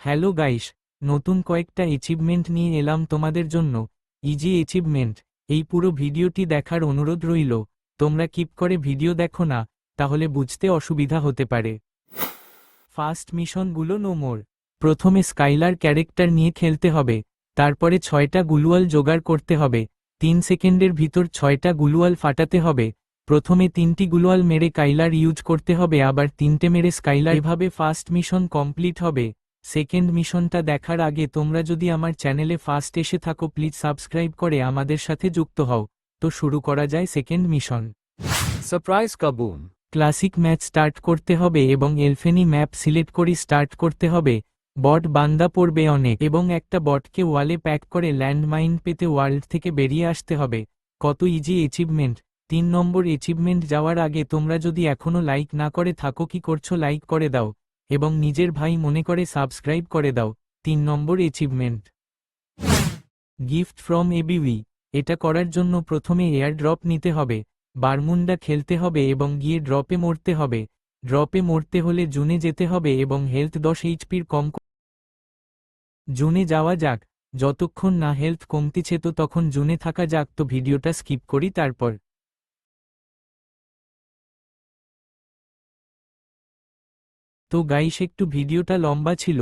Hello guys, নতুন কয়েকটা achievement নিয়ে এলাম তোমাদের জন্য। Easy achievement. এই পুরো ভিডিওটি দেখার অনুরোধ রইল। তোমরা কিপ করে ভিডিও দেখো না, তাহলে বুঝতে অসুবিধা হতে পারে। ফার্স্ট মিশনগুলো নো মোর। প্রথমে স্কাইলার ক্যারেক্টার নিয়ে খেলতে হবে, তারপরে 6টা গুলুয়াল জোগাড় করতে হবে। 3 সেকেন্ডের ভিতর 6টা গুলুয়াল ফাটাতে হবে। প্রথমে 3টি গুলুয়াল মেরে কাইলার ইউজ করতে হবে, আবার 3টে মেরে স্কাইলার। এভাবে ফার্স্ট মিশন কমপ্লিট হবে। সেকেন্ড মিশনটা দেখার আগে তোমরা যদি আমার চ্যানেলে ফার্স্ট এসে থাকো, প্লিজ সাবস্ক্রাইব করে আমাদের সাথে যুক্ত হও। তো শুরু করা যায় সেকেন্ড মিশন। सरप्राइज का बूम। ক্লাসিক ম্যাচ স্টার্ট করতে হবে এবং এলফেনি ম্যাপ সিলেক্ট করে স্টার্ট করতে হবে। বট বান্দা পড়বে অনেক এবং একটা বটকে ওয়ালে প্যাক করে ল্যান্ডমাইন পেতে ওয়ার্ল্ড থেকে বেরিয়ে আসতে হবে। কত ইজি অ্যাচিভমেন্ট। 3 নম্বর অ্যাচিভমেন্ট যাওয়ার আগে তোমরা যদি এখনও লাইক না করে থাকো, কি করছো, লাইক করে দাও এবং নিজের ভাই মনে করে সাবস্ক্রাইব করে দাও। 3 নম্বর অ্যাচিভমেন্ট, গিফট ফ্রম এবিভি। এটা করার জন্য প্রথমে এয়ার ড্রপ নিতে হবে, বারমুন্ডা খেলতে হবে এবং গিয়ে ড্রপে মরতে হবে। ড্রপে মরতে হলে জুনে যেতে হবে এবং হেলথ 10 এইচপির কম। জুনে যাওয়া যাক। যতক্ষণ না হেলথ কমতিছে তো তখন জুনে থাকা যাক। তো ভিডিওটা স্কিপ করি তারপর। তো গাইস, একটু ভিডিওটা লম্বা ছিল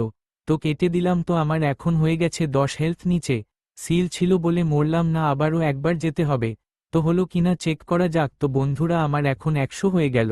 তো কেটে দিলাম। তো আমার এখন হয়ে গেছে 10 হেলথ নিচে। সিল ছিল বলে মরলাম না, আবারও একবার যেতে হবে। তো হলো কিনা চেক করা যাক। তো বন্ধুরা, আমার এখন 100 হয়ে গেল।